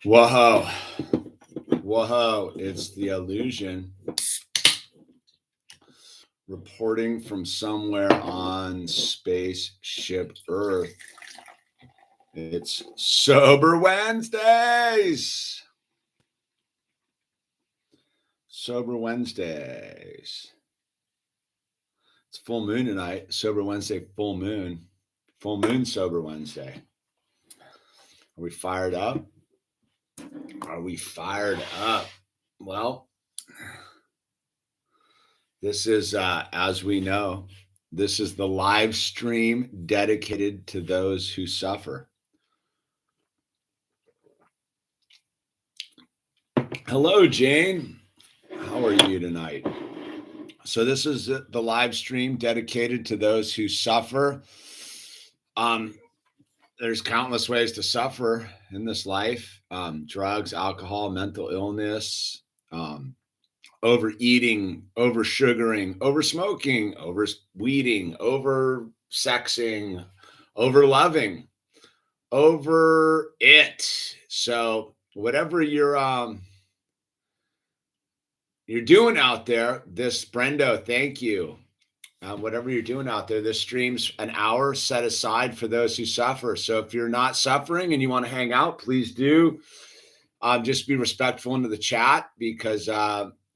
Whoa. Whoa. It's the illusion reporting from somewhere on spaceship Earth. It's Sober Wednesdays. Sober Wednesdays. It's full moon tonight. Sober Wednesday, full moon. Full moon, Sober Wednesday. Are we fired up? Are we fired up? Well, this is, as we know, this is the live stream dedicated to those who suffer. Hello, Jane. How are you tonight? So this is the live stream dedicated to those who suffer. There's countless ways to suffer in this life. Drugs, alcohol, mental illness, overeating, oversugaring, oversmoking, overweeding, oversexing, overloving, over it. So whatever you're doing out there, this Brendo, thank you. Whatever you're doing out there, this stream's an hour set aside for those who suffer. So if you're not suffering and you want to hang out, please do. Just be respectful into the chat because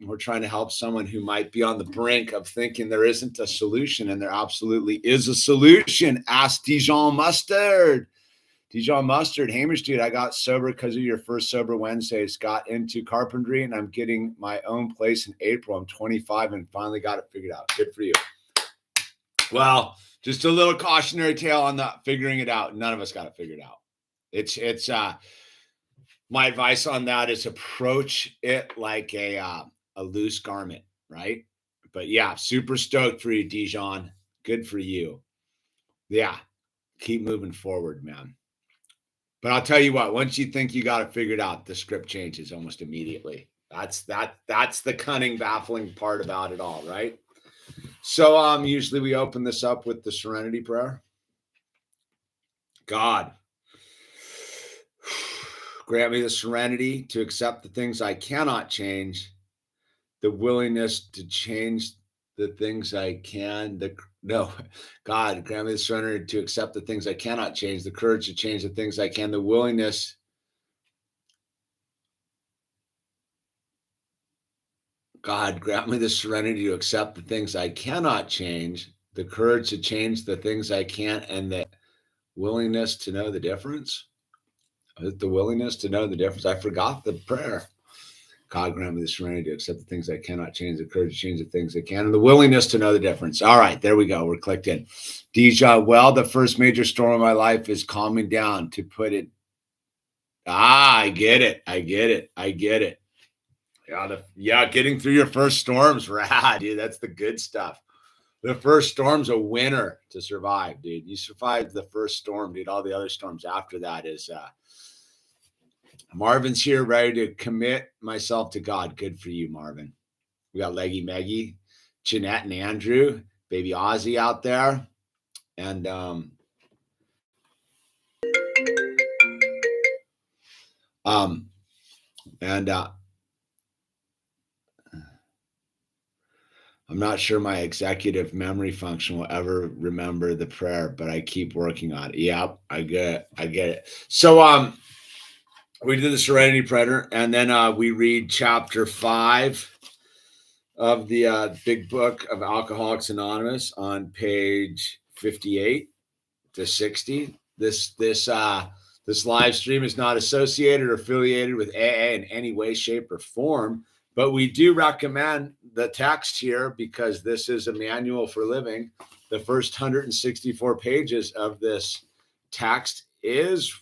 we're trying to help someone who might be on the brink of thinking there isn't a solution, and there absolutely is a solution. Ask Dijon Mustard. Dijon Mustard, Hamish, dude, I got sober because of your first Sober Wednesdays. Got into carpentry, and I'm getting my own place in April. I'm 25 and finally got it figured out. Good for you. Well, just a little cautionary tale on the figuring it out. None of us got it figured out. It's my advice on that is approach it like a loose garment, right? But yeah, super stoked for you, Dijon. Good for you. Yeah, keep moving forward, man. But I'll tell you what, once you think you got it figured out, the script changes almost immediately. That's the cunning, baffling part about it all, right? So usually we open this up with the Serenity Prayer. God, grant me the serenity to accept the things I cannot change, the willingness to change the things I can. God, grant me the serenity to accept the things I cannot change, the courage to change the things I can, the willingness. God, grant me the serenity to accept the things I cannot change, the courage to change the things I can't, and the willingness to know the difference. The willingness to know the difference. I forgot the prayer. God, grant me the serenity to accept the things I cannot change, the courage to change the things I can, and the willingness to know the difference. All right, there we go. We're clicked in. Deja, well, the first major storm of my life is calming down, to put it. I get it. Yeah, getting through your first storm's rad, dude. That's the good stuff. The first storm's a winner to survive, dude. You survived the first storm, dude. All the other storms after that is Marvin's here, ready to commit myself to God. Good for you, Marvin. We got Leggy Maggie, Jeanette and Andrew, baby Ozzy out there. And I'm not sure my executive memory function will ever remember the prayer, but I keep working on it. Yep, I get it. So we did the Serenity Prayer, and then we read chapter 5 of the big book of Alcoholics Anonymous on page 58 to 60. This live stream is not associated or affiliated with AA in any way, shape, or form. But we do recommend the text here because this is a manual for living. The first 164 pages of this text is,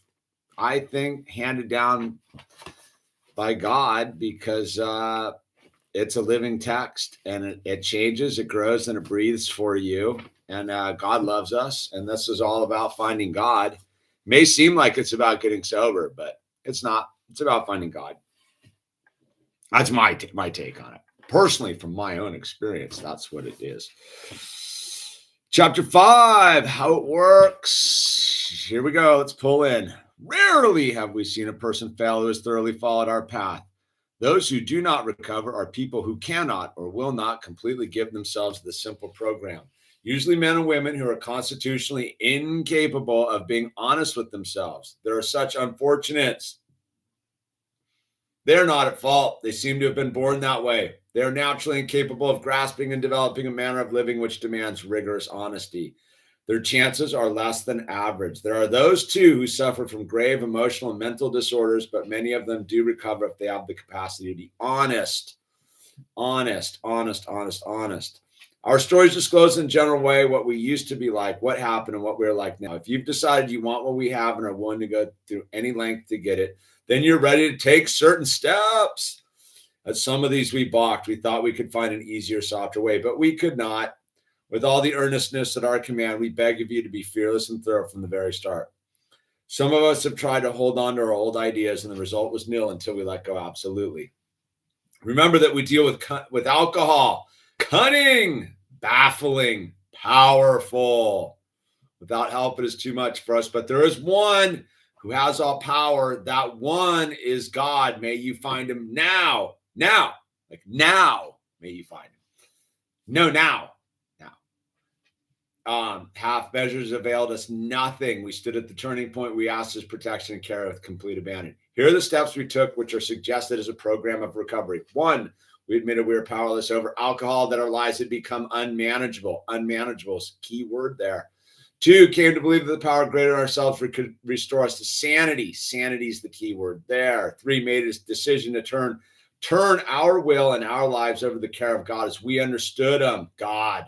I think, handed down by God because it's a living text, and it changes, it grows, and it breathes for you. And God loves us, and this is all about finding God. It may seem like it's about getting sober, but it's not. It's about finding God. That's my take on it. Personally, from my own experience, that's what it is. Chapter 5, how it works. Here we go. Let's pull in. Rarely have we seen a person fail who has thoroughly followed our path. Those who do not recover are people who cannot or will not completely give themselves the simple program. Usually men and women who are constitutionally incapable of being honest with themselves. There are such unfortunates. They're not at fault. They seem to have been born that way. They are naturally incapable of grasping and developing a manner of living which demands rigorous honesty. Their chances are less than average. There are those, too, who suffer from grave emotional and mental disorders, but many of them do recover if they have the capacity to be honest. Honest. Our stories disclose in a general way what we used to be like, what happened, and what we're like now. If you've decided you want what we have and are willing to go through any length to get it, then you're ready to take certain steps. At some of these we balked. We thought we could find an easier, softer way, but we could not. With all the earnestness at our command, we beg of you to be fearless and thorough from the very start. Some of us have tried to hold on to our old ideas, and the result was nil until we let go. Absolutely. Remember that we deal with alcohol. Cunning, baffling, powerful. Without help, it is too much for us, but there is one who has all power. That one is God. May you find him now. Now. Like now, may you find him. No, now. Half measures availed us nothing. We stood at the turning point. We asked his protection and care with complete abandon. Here are the steps we took, which are suggested as a program of recovery. 1, we admitted we were powerless over alcohol, that our lives had become unmanageable. Unmanageable is a key word there. 2, came to believe that the power greater than ourselves could restore us to sanity. Sanity is the key word there. 3, made a decision to turn our will and our lives over to the care of God as we understood him, God.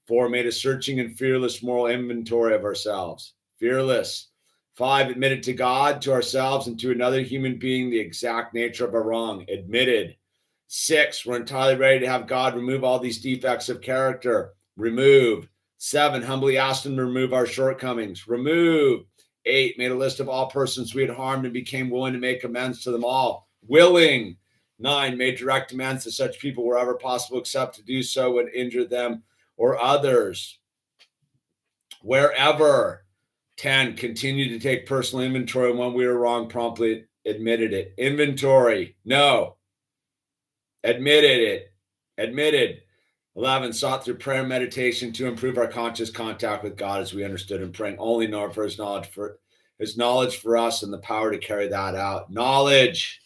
4, made a searching and fearless moral inventory of ourselves. Fearless. 5, admitted to God, to ourselves, and to another human being the exact nature of our wrong. Admitted. 6, we're entirely ready to have God remove all these defects of character. Removed. 7, humbly asked him to remove our shortcomings. Removed. 8, made a list of all persons we had harmed and became willing to make amends to them all. Willing. 9, made direct amends to such people wherever possible, except to do so would injure them or others. Wherever. 10, continued to take personal inventory, and when we were wrong, promptly admitted it. Inventory. No. Admitted it. Admitted. 11, sought through prayer and meditation to improve our conscious contact with God as we understood him, praying only for his knowledge for us and the power to carry that out. Knowledge.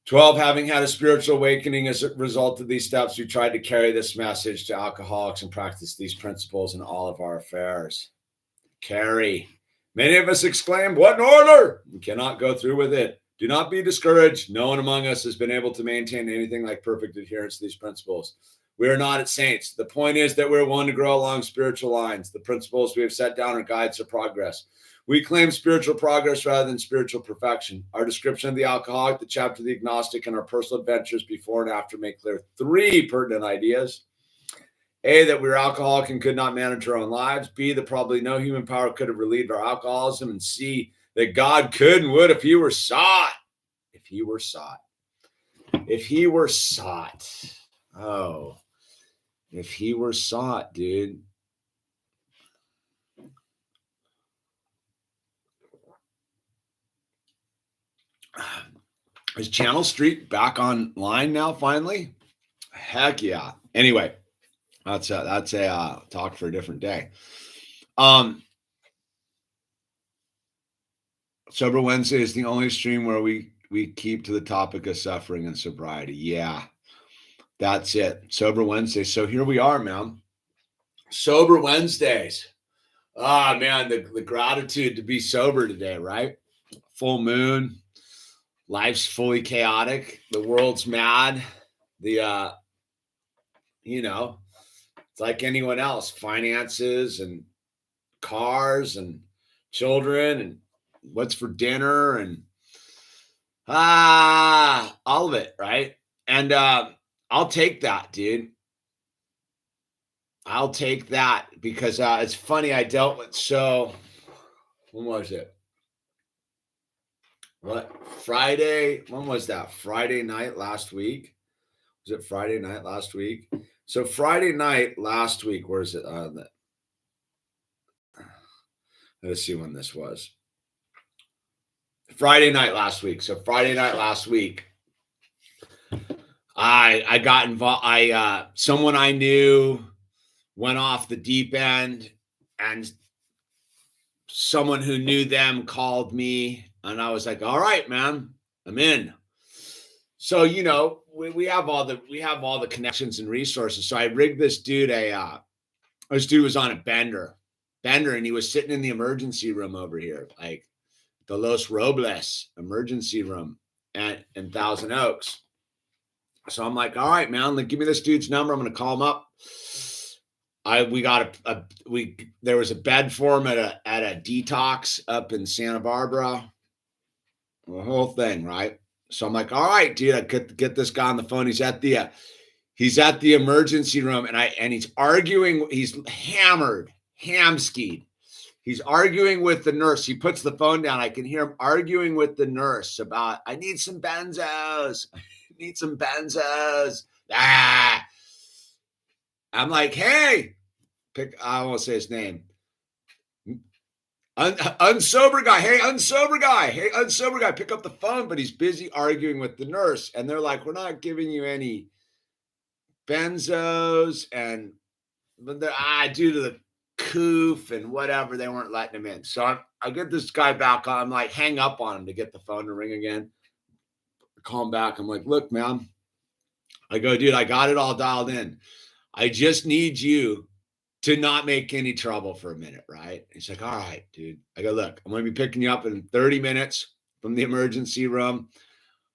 12, having had a spiritual awakening as a result of these steps, we tried to carry this message to alcoholics and practice these principles in all of our affairs. Carry. Many of us exclaim, what in order? We cannot go through with it. Do not be discouraged. No one among us has been able to maintain anything like perfect adherence to these principles. We are not at saints. The point is that we're willing to grow along spiritual lines. The principles we have set down are guides to progress. We claim spiritual progress rather than spiritual perfection. Our description of the alcoholic, the chapter of the agnostic, and our personal adventures before and after make clear 3 pertinent ideas. A, that we were alcoholic and could not manage our own lives. B, that probably no human power could have relieved our alcoholism. And C, that God could and would if he were sought. If he were sought. If he were sought. Oh, if he were sought, dude. Is Channel Street back online now, finally? Heck yeah. Anyway, that's a talk for a different day. Sober Wednesday is the only stream where we keep to the topic of suffering and sobriety. Yeah, that's it. Sober Wednesday. So here we are, man. Sober Wednesdays. Ah, man, the gratitude to be sober today, right? Full moon. Life's fully chaotic. The world's mad. It's like anyone else. Finances and cars and children and what's for dinner and all of it, right? And I'll take that, dude. I'll take that because it's funny. I dealt with, when was it? What, Friday? When was that? Friday night last week? Was it Friday night last week? So Friday night last week, where is it? Let's see when this was. Friday night last week. So Friday night last week, I got involved. Someone I knew went off the deep end, and someone who knew them called me, and I was like, all right, man, I'm in. So, we have all the connections and resources. So I rigged this dude this dude was on a bender, and he was sitting in the emergency room over here, like the Los Robles emergency room in Thousand Oaks. So I'm like, all right, man, give me this dude's number. I'm going to call him up. There was a bed for him at a detox up in Santa Barbara. The whole thing, right? So I'm like, all right, dude, I could get this guy on the phone. He's at the emergency room, and he's arguing. He's hammered, ham-skied. He's arguing with the nurse. He puts the phone down. I can hear him arguing with the nurse about, I need some benzos. I need some benzos. I'm like, hey, I won't say his name. Unsober guy. Hey, unsober guy. Hey, unsober guy. Pick up the phone, but he's busy arguing with the nurse. And they're like, we're not giving you any benzos. And due to the coof and whatever, they weren't letting him in. So I get this guy back on. I'm like, hang up on him to get the phone to ring again. I call him back. I'm like, look, man. I go, dude, I got it all dialed in. I just need you to not make any trouble for a minute, right? He's like, all right, dude. I go, look, I'm going to be picking you up in 30 minutes from the emergency room.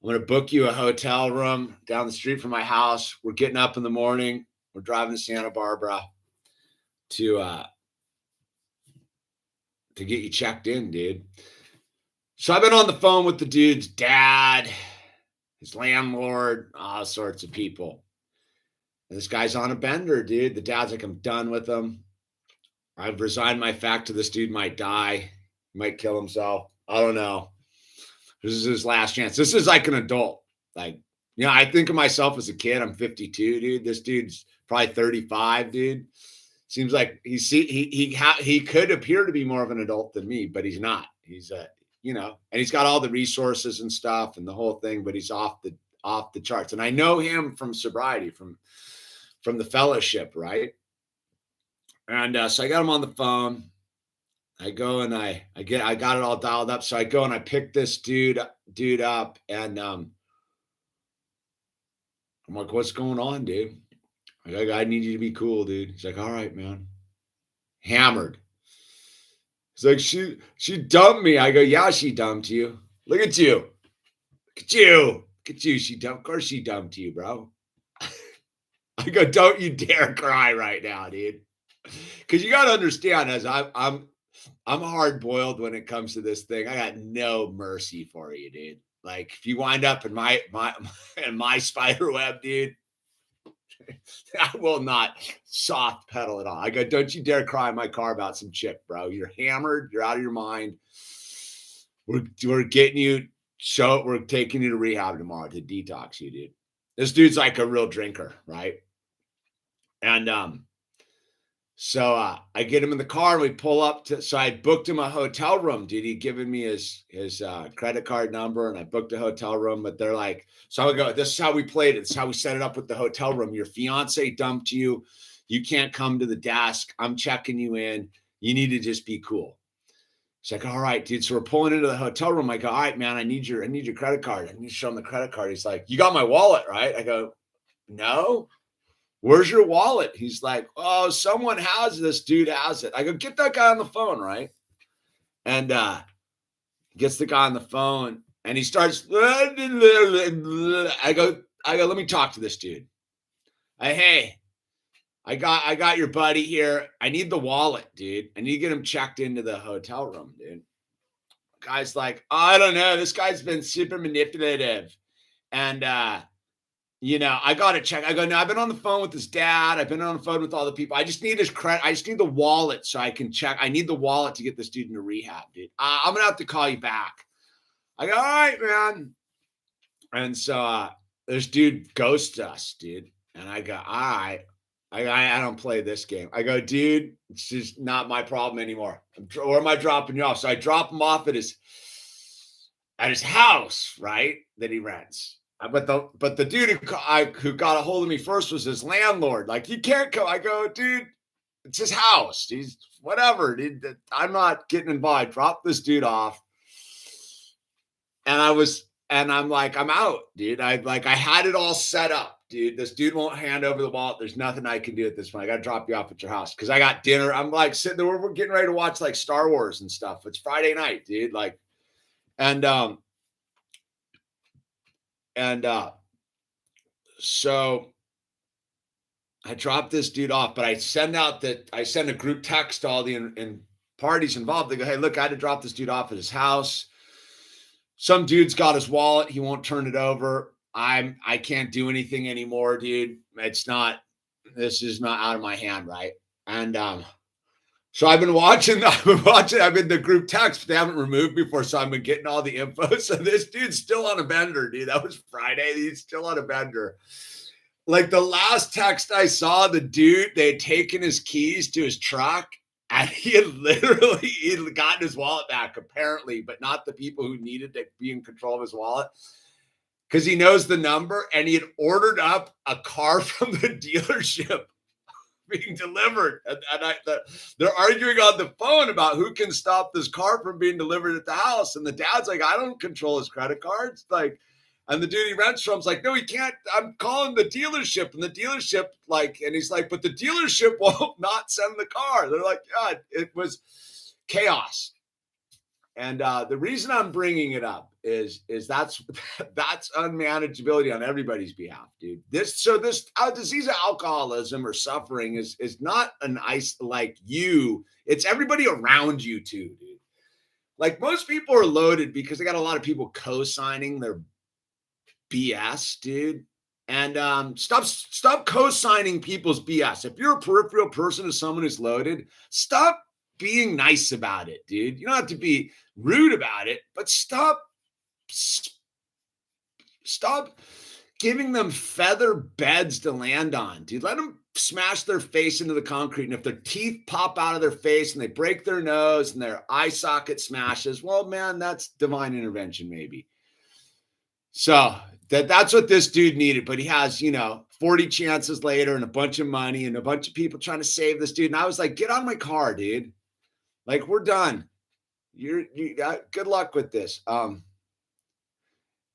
I'm going to book you a hotel room down the street from my house. We're getting up in the morning. We're driving to Santa Barbara to get you checked in, dude. So I've been on the phone with the dude's dad, his landlord, all sorts of people. And this guy's on a bender, dude. The dad's like, I'm done with him. I've resigned my fact to this dude might die. He might kill himself. I don't know. This is his last chance. This is like an adult. Like, I think of myself as a kid. I'm 52, dude. This dude's probably 35, dude. Seems like he could appear to be more of an adult than me, but he's not. He's and he's got all the resources and stuff and the whole thing, but he's off the charts. And I know him from sobriety, from the fellowship, right? And so I got him on the phone. I go and I got it all dialed up. So I go and I pick this dude up, and I'm like, what's going on, dude? I need you to be cool, dude. He's like, all right, man. Hammered. He's like, she dumped me. I go, yeah, she dumped you. Look at you. Look at you. Look at you. Of course she dumped you, bro. I go, don't you dare cry right now, dude. Because you got to understand, as I'm hard boiled when it comes to this thing. I got no mercy for you, dude. Like, if you wind up in my spider web, dude, I will not soft pedal at all. I go, don't you dare cry in my car about some chick, bro. You're hammered. You're out of your mind. We're getting you. So we're taking you to rehab tomorrow to detox you, dude. This dude's like a real drinker, right? And so I get him in the car and we pull up so I booked him a hotel room, dude. He'd given me his credit card number and I booked a hotel room, but they're like, so I go, this is how we played it. This is how we set it up with the hotel room. Your fiance dumped you. You can't come to the desk. I'm checking you in. You need to just be cool. He's like, all right, dude. So we're pulling into the hotel room. I go, all right, man, I need your credit card. I need to show him the credit card. He's like, you got my wallet, right? I go, no. Where's your wallet? He's like, oh, someone has this. Dude has it. I go, get that guy on the phone, right? And gets the guy on the phone, and he starts. I go, let me talk to this dude. Hey, I got your buddy here. I need the wallet, dude. I need to get him checked into the hotel room, dude. Guy's like, I don't know. This guy's been super manipulative, and I got to check. I go, no, I've been on the phone with his dad. I've been on the phone with all the people. I just need his credit. I just need the wallet so I can check. I need the wallet to get this dude into rehab, dude. I'm going to have to call you back. I go, all right, man. And so this dude ghosts us, dude. And I go, all right. I don't play this game. I go, dude, it's just not my problem anymore. Where am I dropping you off? So I drop him off at at his house, right, that he rents. But the dude who got a hold of me first was his landlord. Like, you can't come. I go, dude, it's his house. He's whatever. Dude, I'm not getting involved. Drop this dude off. And I'm like, I'm out, dude. I had it all set up, dude. This dude won't hand over the wallet. There's nothing I can do at this point. I got to drop you off at your house because I got dinner. I'm like sitting there. We're getting ready to watch like Star Wars and stuff. It's Friday night, dude. Like, and so I dropped this dude off, but I send a group text to all the parties involved. They go, hey, look, I had to drop this dude off at his house. Some dude's got his wallet. He won't turn it over. I can't do anything anymore, dude. This is not out of my hand, right? And so I've been watching the group text, but they haven't removed before. So I've been getting all the info. So this dude's still on a bender, dude. That was Friday. He's still on a bender. Like the last text I saw, the dude, they had taken his keys to his truck and he'd gotten his wallet back, apparently, but not the people who needed to be in control of his wallet. Because he knows the number and he had ordered up a car from the dealership being delivered. They're arguing on the phone about who can stop this car from being delivered at the house. And the dad's like, I don't control his credit cards. Like, and the dude he rents from's like, no, he can't. I'm calling the dealership. And the dealership, and he's like, but the dealership won't not send the car. They're like, God, it was chaos. And the reason I'm bringing it up is that's unmanageability on everybody's behalf, dude. This disease of alcoholism or suffering is not an ice like you. It's everybody around you too, dude. Like most people are loaded because they got a lot of people co-signing their BS, dude. And stop co-signing people's BS. If you're a peripheral person to someone who's loaded, stop being nice about it, dude. You don't have to be rude about it, but stop giving them feather beds to land on, dude. Let them smash their face into the concrete. And if their teeth pop out of their face and they break their nose and their eye socket smashes, well, man, that's divine intervention, maybe. So that's what this dude needed. But he has, 40 chances later and a bunch of money and a bunch of people trying to save this dude. And I was like, get on my car, dude. Like, we're done. You good luck with this.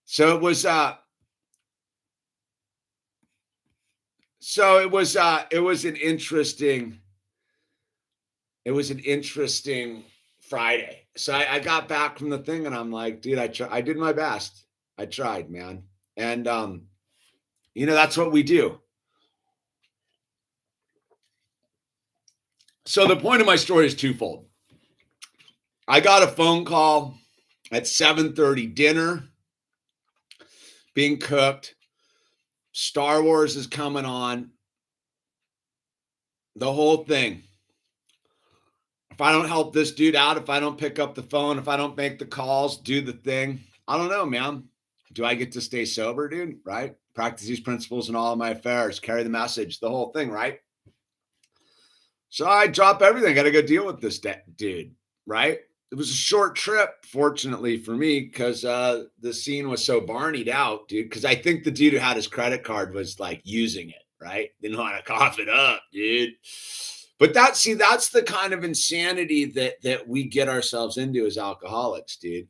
So it was an interesting Friday. So I got back from the thing and I'm like, dude, I did my best. I tried, man. And that's what we do. So the point of my story is twofold. I got a phone call at 7:30, dinner being cooked. Star Wars is coming on. The whole thing. If I don't help this dude out, if I don't pick up the phone, if I don't make the calls, do the thing, I don't know, man. Do I get to stay sober, dude? Right? Practice these principles in all of my affairs, carry the message, the whole thing, right? So I drop everything. Got to go deal with this dude, right? It was a short trip, fortunately for me, because the scene was so barneyed out, dude. Because I think the dude who had his credit card was like using it, right? Didn't know how to cough it up, dude. But that's the kind of insanity that we get ourselves into as alcoholics, dude.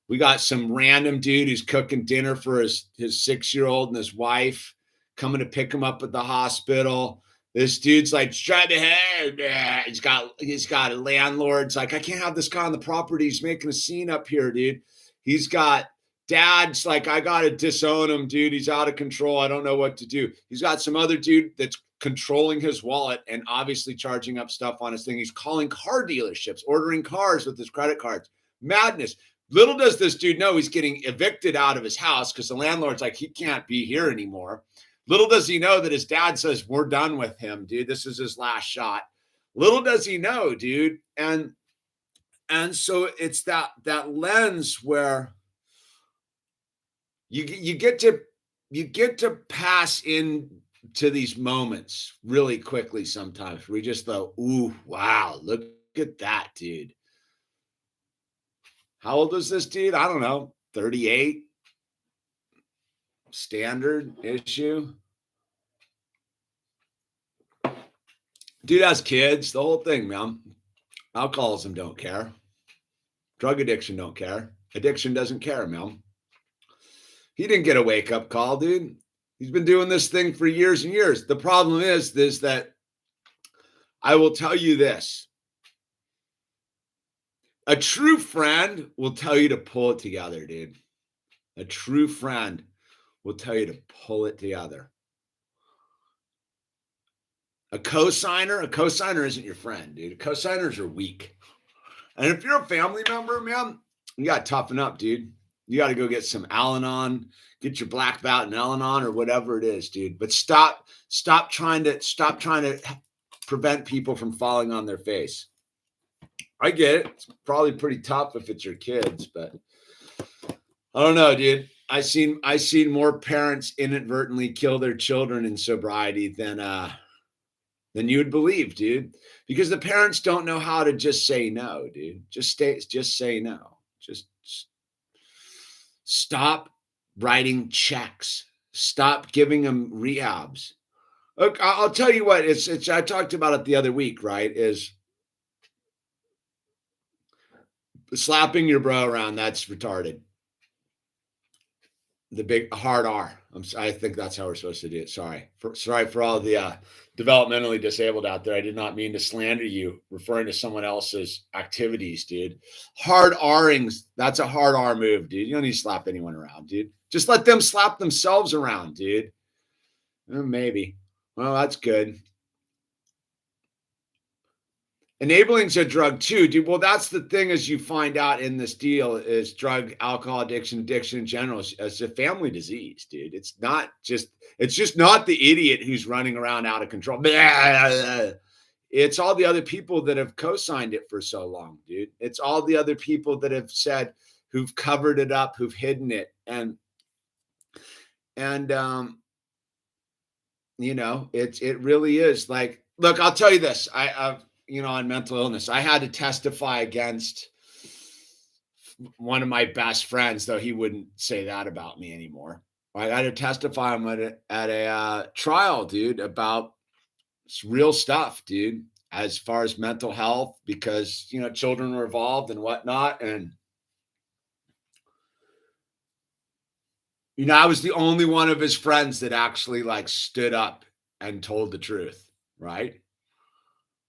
We got some random dude who's cooking dinner for his 6-year-old and his wife coming to pick him up at the hospital. This dude's like, straight ahead. He's got a landlord's like, I can't have this guy on the property. He's making a scene up here, dude. He's got dad's like, I got to disown him, dude. He's out of control. I don't know what to do. He's got some other dude that's controlling his wallet and obviously charging up stuff on his thing. He's calling car dealerships, ordering cars with his credit cards. Madness. Little does this dude know he's getting evicted out of his house because the landlord's like, he can't be here anymore. Little does he know that his dad says, we're done with him, dude. This is his last shot. Little does he know, dude. And so it's that lens where you get to pass into these moments really quickly sometimes. We just go, ooh, wow, look at that, dude. How old is this dude? I don't know. 38. Standard issue. Dude has kids. The whole thing, man. Alcoholism don't care. Drug addiction don't care. Addiction doesn't care, man. He didn't get a wake-up call, dude. He's been doing this thing for years and years. The problem is that I will tell you this. A true friend will tell you to pull it together, dude. A true friend will tell you to pull it together. A cosigner isn't your friend, dude. Cosigners are weak. And if you're a family member, man, you got to toughen up, dude. You got to go get some Al-Anon, get your black belt in Al-Anon or whatever it is, dude. But stop trying to prevent people from falling on their face. I get it. It's probably pretty tough if it's your kids, but I don't know, dude. I seen more parents inadvertently kill their children in sobriety than you would believe, dude. Because the parents don't know how to just say no, dude. Just say no. Just stop writing checks. Stop giving them rehabs. Look, I'll tell you what. It's I talked about it the other week, right? Is slapping your bro around, that's retarded. The big hard R. I think that's how we're supposed to do it. Sorry for all the developmentally disabled out there. I did not mean to slander you, referring to someone else's activities, dude. Hard R-ings, that's a hard R move, dude. You don't need to slap anyone around, dude. Just let them slap themselves around, dude. Maybe. Well, that's good. Enabling's a drug too, dude. Well, that's the thing, as you find out in this deal, is drug, alcohol addiction in general is a family disease, dude. It's just not the idiot who's running around out of control. It's all the other people that have co-signed it for so long, dude. It's all the other people that have said, who've covered it up, who've hidden it. And you know, it really is like, look, I'll tell you this. I've on mental illness, I had to testify against one of my best friends, though he wouldn't say that about me anymore. I had to testify at a trial, dude, about real stuff, dude, as far as mental health, because, children were involved and whatnot. And, I was the only one of his friends that actually stood up and told the truth. Right.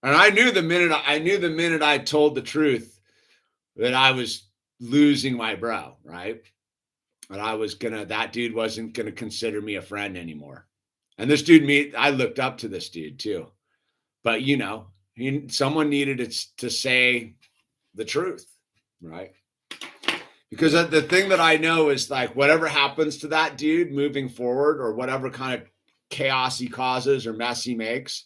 And I knew the minute I told the truth that I was losing my bro, right? And that dude wasn't gonna consider me a friend anymore. And this dude, I looked up to this dude too. But someone needed to say the truth, right? Because the thing that I know is whatever happens to that dude moving forward, or whatever kind of chaos he causes or mess he makes,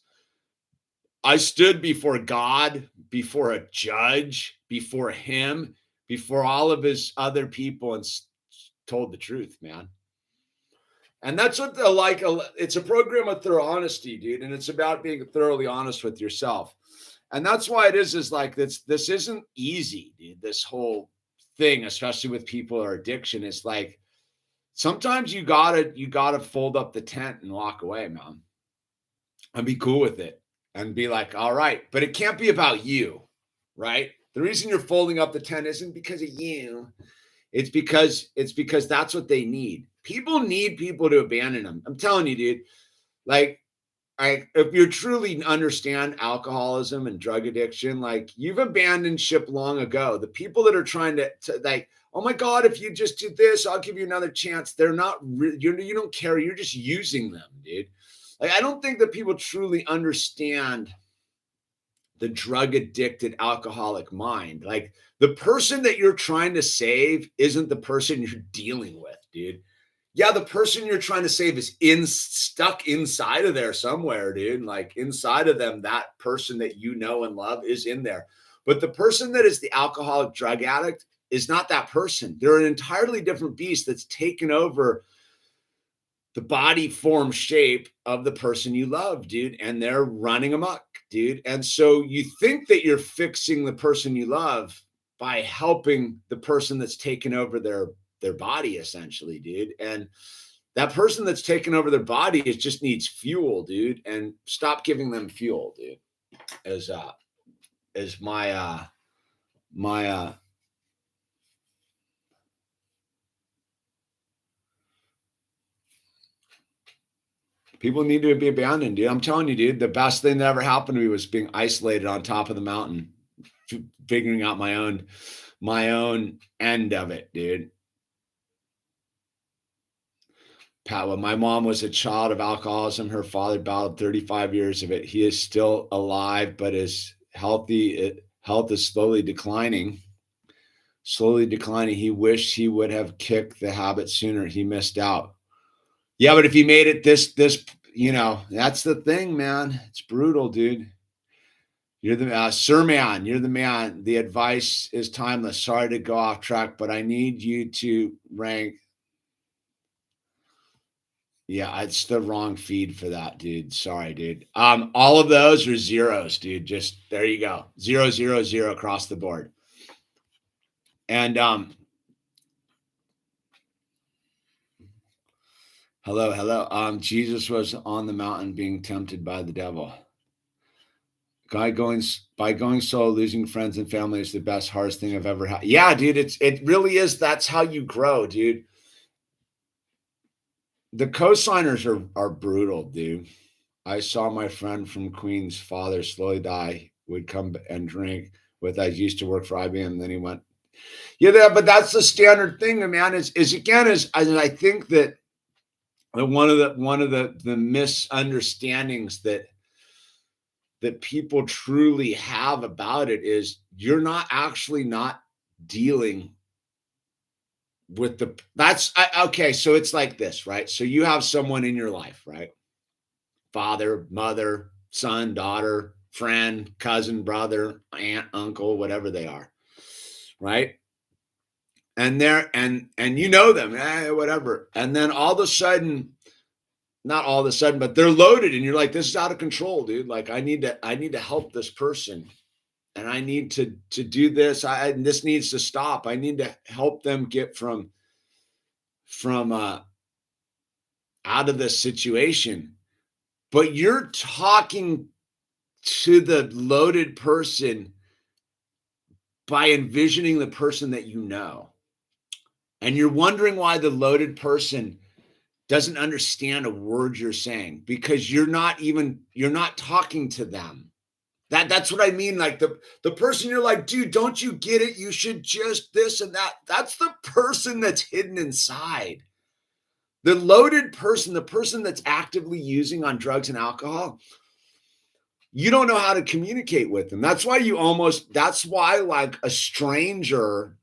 I stood before God, before a judge, before him, before all of his other people, and told the truth, man. And that's what it's a program of thorough honesty, dude. And it's about being thoroughly honest with yourself. And that's why it is this isn't easy, dude. This whole thing, especially with people or addiction, is sometimes you gotta fold up the tent and walk away, man. And be cool with it. And be like, all right, but it can't be about you, right? The reason you're folding up the tent isn't because of you. It's because that's what they need. People need people to abandon them. I'm telling you, dude. If you truly understand alcoholism and drug addiction, you've abandoned ship long ago. The people that are trying to oh my God, if you just do this, I'll give you another chance. They're not. You don't care. You're just using them, dude. I don't think that people truly understand the drug addicted alcoholic mind. The person that you're trying to save isn't the person you're dealing with, dude. Yeah, the person you're trying to save is stuck inside of there somewhere, dude. Inside of them, that person that you know and love is in there. But the person that is the alcoholic drug addict is not that person. They're an entirely different beast that's taken over the body form shape of the person you love, dude. And they're running amok, dude. And so you think that you're fixing the person you love, by helping the person that's taken over their body, essentially, dude. And that person that's taken over their body, it just needs fuel, dude. And stop giving them fuel, dude. Is my people need to be abandoned, dude. I'm telling you, dude, the best thing that ever happened to me was being isolated on top of the mountain, figuring out my own end of it, dude. Pat, when my mom was a child of alcoholism, her father battled 35 years of it. He is still alive, but his health is slowly declining. Slowly declining. He wished he would have kicked the habit sooner. He missed out. Yeah, but if he made it this, that's the thing, man. It's brutal, dude. You're the sir, man. You're the man. The advice is timeless. Sorry to go off track, but I need you to rank. Yeah, it's the wrong feed for that, dude. Sorry, dude. All of those are zeros, dude. Just there you go. 0, 0, 0 across the board. And hello. Jesus was on the mountain being tempted by the devil. By going solo, losing friends and family is the best, hardest thing I've ever had. Yeah, dude. It really is. That's how you grow, dude. The co-signers are brutal, dude. I saw my friend from Queens' father slowly die. Would come and drink with. I used to work for IBM. Then he went. Yeah, but that's the standard thing, man. Is I think that one of the misunderstandings that people truly have about it is you're not actually not dealing with okay. So it's like this, right? So you have someone in your life, right? Father, mother, son, daughter, friend, cousin, brother, aunt, uncle, whatever they are, right? And you know them, whatever. And then all of a sudden, not all of a sudden, but they're loaded, and you're like, this is out of control, dude. Like, I need to help this person, and I need to do this. This needs to stop. I need to help them get from out of this situation. But you're talking to the loaded person by envisioning the person that you know. And you're wondering why the loaded person doesn't understand a word you're saying, because you're not talking to them. That's what I mean. Like the person you're like, dude, don't you get it? You should just this and that. That's the person that's hidden inside. The loaded person, the person that's actively using on drugs and alcohol, you don't know how to communicate with them. That's why like a stranger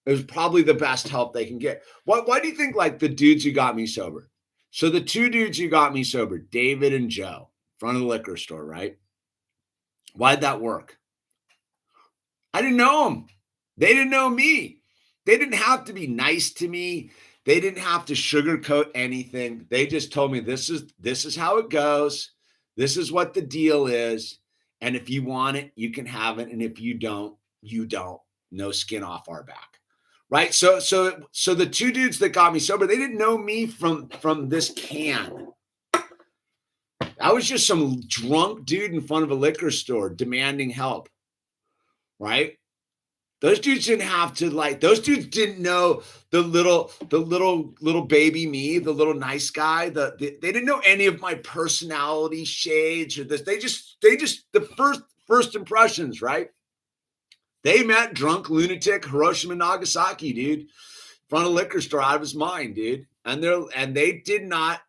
is probably the best help they can get. Why do you think like the dudes who got me sober? So the two dudes who got me sober, David and Joe, front of the liquor store, right? Why'd that work? I didn't know them. They didn't know me. They didn't have to be nice to me. They didn't have to sugarcoat anything. They just told me this is how it goes. This is what the deal is. And if you want it, you can have it. And if you don't, you don't. No skin off our back. Right. So the two dudes that got me sober, they didn't know me from this can. I was just some drunk dude in front of a liquor store demanding help. Right. Those dudes didn't have to those dudes didn't know the little baby me, the little nice guy. They didn't know any of my personality shades or this. They just the first impressions, right? They met drunk lunatic Hiroshima Nagasaki, dude, in front of a liquor store out of his mind, dude. And they did not.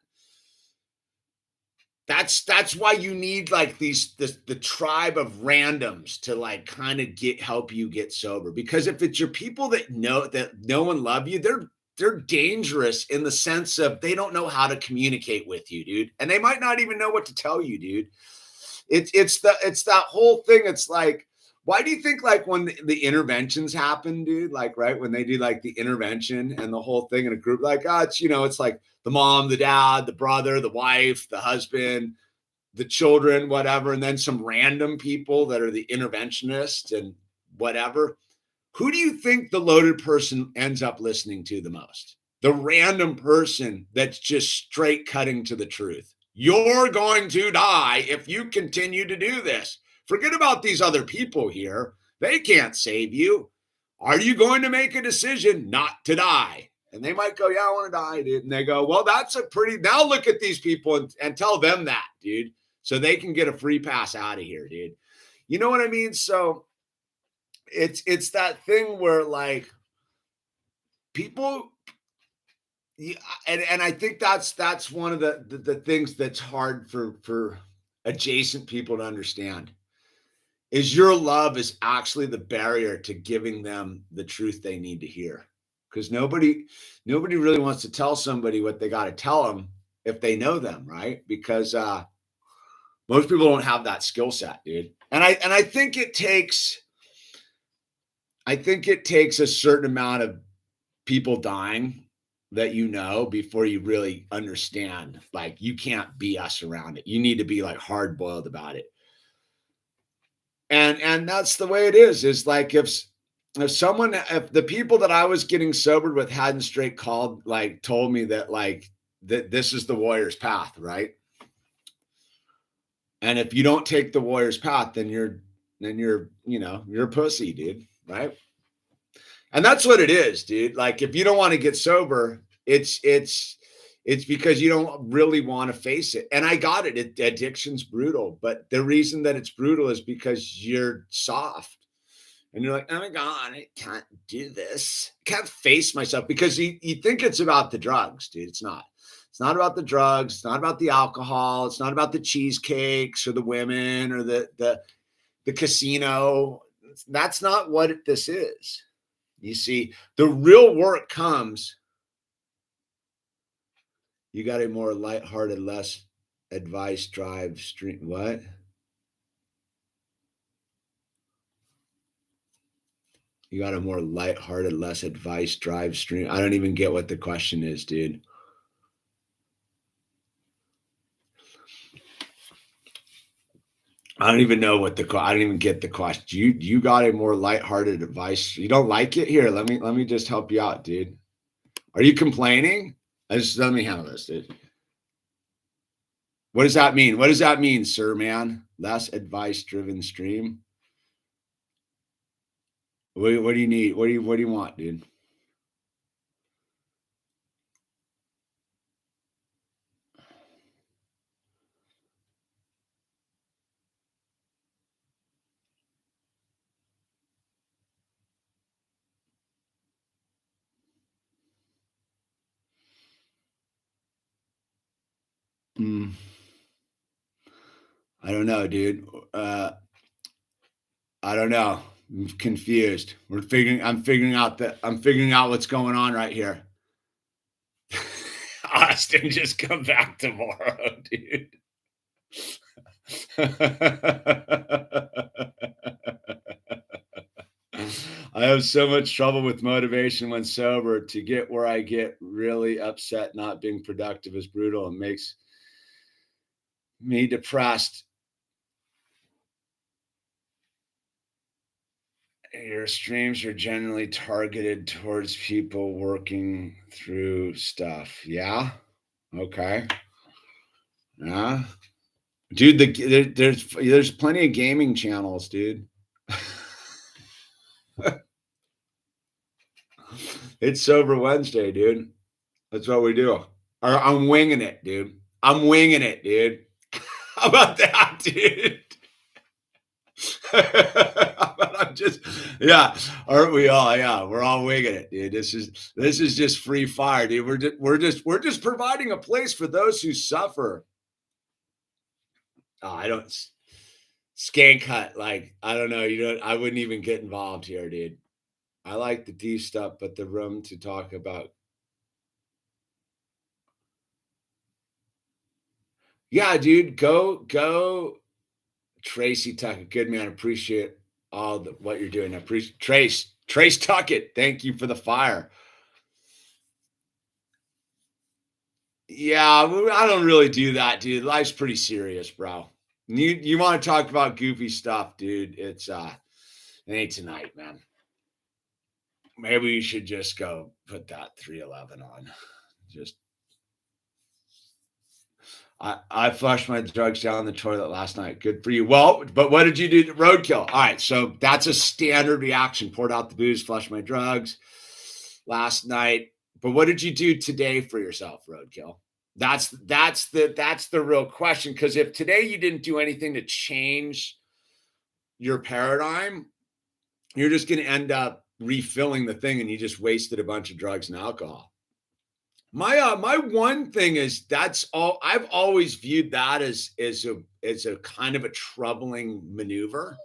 That's why you need like the tribe of randoms to like kind of help you get sober. Because if it's your people that know and love you, they're dangerous in the sense of they don't know how to communicate with you, dude. And they might not even know what to tell you, dude. It's that whole thing. It's like, why do you think like when the interventions happen, dude, like, right, when they do like the intervention and the whole thing in a group, like, it's like the mom, the dad, the brother, the wife, the husband, the children, whatever, and then some random people that are the interventionists and whatever. who do you think the loaded person ends up listening to the most? The random person that's just straight cutting to the truth. You're going to die if you continue to do this. Forget about these other people here. They can't save you. Are you going to make a decision not to die? And they might go, yeah, I want to die, dude. And they go, well, that's a pretty, now look at these people and tell them that, dude. So they can get a free pass out of here, dude. You know what I mean? So it's that thing where like people, and I think that's one of the things that's hard for adjacent people to understand is your love is actually the barrier to giving them the truth they need to hear. Because nobody really wants to tell somebody what they got to tell them if they know them, right? Because most people don't have that skill set, dude. And I think it takes a certain amount of people dying that you know before you really understand. Like you can't BS around it. You need to be like hard boiled about it. And that's the way it is. Is like if the people that I was getting sobered with hadn't straight told me that like that this is the warrior's path, right? And if you don't take the warrior's path, then you're a pussy, dude, right? And that's what it is, dude. Like if you don't want to get sober, it's because you don't really want to face it. And I got it. Addiction's brutal, but the reason that it's brutal is because you're soft. And you're like, oh my God, I can't do this. I can't face myself because you think it's about the drugs, dude. It's not. It's not about the drugs. It's not about the alcohol. It's not about the cheesecakes or the women or the casino. That's not what this is. You see, the real work comes. You got a more lighthearted, less advice drive stream. What? You got a more lighthearted, less advice drive stream. I don't even get what the question is, dude. I don't even know what I don't even get the question. You got a more lighthearted advice. You don't like it? Here, let me just help you out, dude. Are you complaining? Let me handle this, dude. What does that mean? What does that mean, sir, man? Less advice-driven stream. What do you need? What do you want, dude? I don't know, dude. I don't know. I'm confused. I'm figuring out what's going on right here. Austin, just come back tomorrow, dude. I have so much trouble with motivation when sober. To get where I get really upset not being productive is brutal and makes me depressed. Your streams are generally targeted towards people working through stuff. Yeah. Okay. Yeah. Dude, there's plenty of gaming channels, dude. It's Sober Wednesday, dude. That's what we do. I'm winging it, dude. I'm winging it, dude. How about that, dude? Yeah, aren't we all? Yeah, we're all winging it, dude. This is just free fire, dude. We're just providing a place for those who suffer. Oh, I don't skank hut. Like, I don't know. I wouldn't even get involved here, dude. I like the deep stuff, but the room to talk about. Yeah, dude. Go. Tracy Tuckett, good man. Appreciate what you're doing. I appreciate Trace Tuckett. Thank you for the fire. Yeah, I don't really do that, dude. Life's pretty serious, bro. You want to talk about goofy stuff, dude? It ain't tonight, man. Maybe you should just go put that 311 on. Just I flushed my drugs down the toilet last night. Good for you. Well, but what did you do to roadkill? All right, so that's a standard reaction. Poured out the booze, flushed my drugs last night. But what did you do today for yourself, roadkill? That's the real question. Because if today you didn't do anything to change your paradigm, you're just going to end up refilling the thing, and you just wasted a bunch of drugs and alcohol. My one thing is that's all. I've always viewed that as a kind of a troubling maneuver,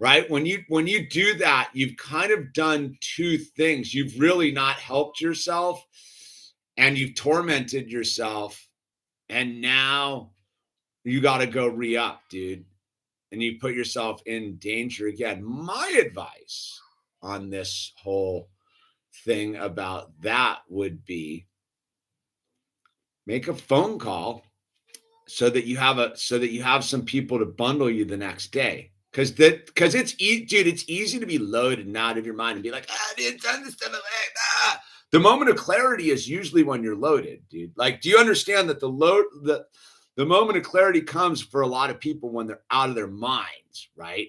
right? When you do that, you've kind of done two things. You've really not helped yourself, and you've tormented yourself, and now you got to go re-up, dude, and you put yourself in danger again. My advice on this whole thing about that would be make a phone call so that you have some people to bundle you the next day. Because it's easy to be loaded and out of your mind and be like, I didn't send this stuff away. The moment of clarity is usually when you're loaded, dude. Like, do you understand that the moment of clarity comes for a lot of people when they're out of their minds, right?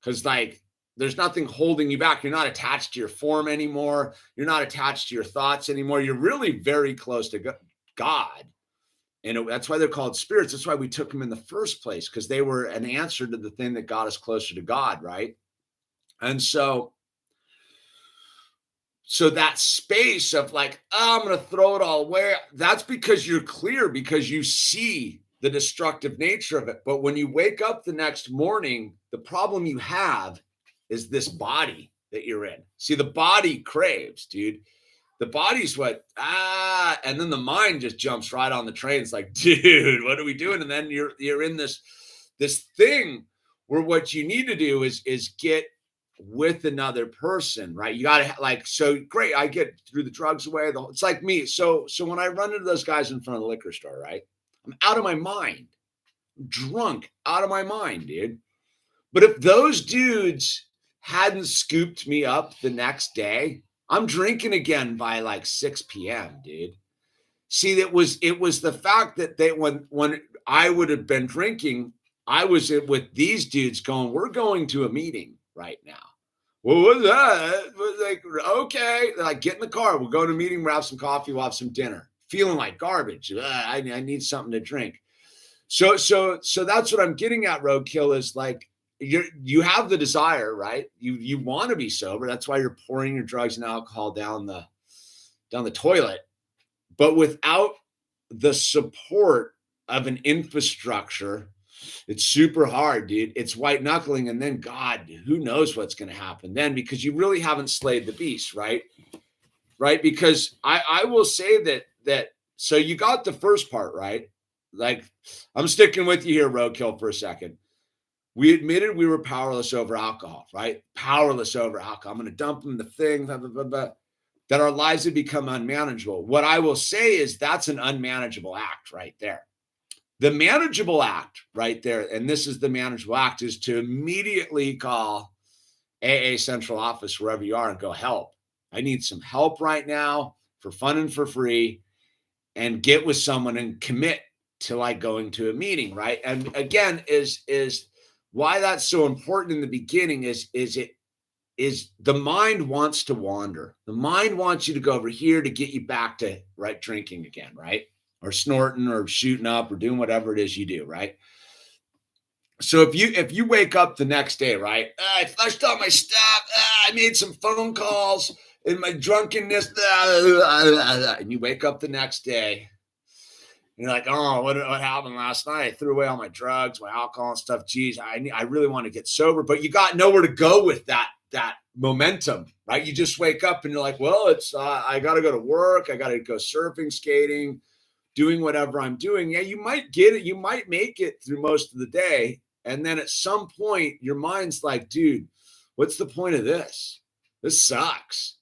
Because like there's nothing holding you back. You're not attached to your form anymore. You're not attached to your thoughts anymore. You're really very close to God. And that's why they're called spirits. That's why we took them in the first place, because they were an answer to the thing that got us closer to God, right? And so that space of like, oh, I'm going to throw it all away, that's because you're clear, because you see the destructive nature of it. But when you wake up the next morning, the problem you have is this body that you're in. See, the body craves, dude. The body's what, and then the mind just jumps right on the train. It's like, dude, what are we doing? And then you're in this thing where what you need to do is get with another person, right? You got to like, so great. I get through the drugs away. It's like me. So when I run into those guys in front of the liquor store, right? I'm out of my mind, I'm drunk out of my mind, dude. But if those dudes hadn't scooped me up the next day, I'm drinking again by like 6 p.m., dude. See, it was the fact that when I would have been drinking, I was with these dudes going, we're going to a meeting right now. Well, what's that? Like, okay. They're like, get in the car. We'll go to a meeting. We'll have some coffee. We'll have some dinner. Feeling like garbage. I need something to drink. So that's what I'm getting at, roadkill, is like, you have the desire, right? You want to be sober. That's why you're pouring your drugs and alcohol down the toilet. But without the support of an infrastructure, it's super hard, dude. It's white knuckling. And then God, who knows what's going to happen then, because you really haven't slayed the beast, right? Right. Because I will say that, so you got the first part, right? Like, I'm sticking with you here, roadkill, for a second. We admitted we were powerless over alcohol, right? Powerless over alcohol. I'm going to dump them the thing, blah, blah, blah, blah, that our lives had become unmanageable. What I will say is that's an unmanageable act right there. The manageable act right there, and this is the manageable act, is to immediately call AA central office wherever you are and go, help. I need some help right now for fun and for free, and get with someone and commit to like going to a meeting, right? And again, is why that's so important in the beginning is the mind wants to wander. The mind wants you to go over here to get you back to right drinking again, right? Or snorting or shooting up or doing whatever it is you do, right? So if you wake up the next day, right? I flushed all my stuff. I made some phone calls in my drunkenness. And you wake up the next day. You're like, oh, what happened last night? I threw away all my drugs, my alcohol and stuff. Geez, I really want to get sober. But you got nowhere to go with that momentum, right? You just wake up and you're like, well, it's I got to go to work. I got to go surfing, skating, doing whatever I'm doing. Yeah, you might get it. You might make it through most of the day. And then at some point, your mind's like, dude, what's the point of this? This sucks.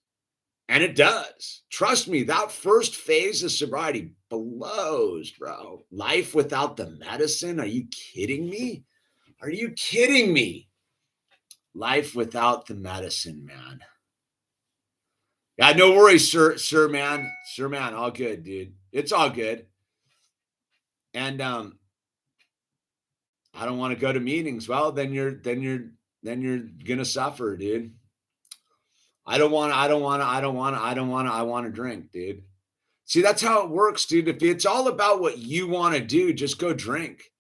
And it does. Trust me, that first phase of sobriety blows, bro. Life without the medicine? Are you kidding me? Are you kidding me? Life without the medicine, man. Yeah, no worries, sir, man. Sir, man, all good, dude. It's all good. And I don't want to go to meetings. Well, then you're gonna suffer, dude. I want to drink, dude. See, that's how it works, dude. If it's all about what you want to do, just go drink.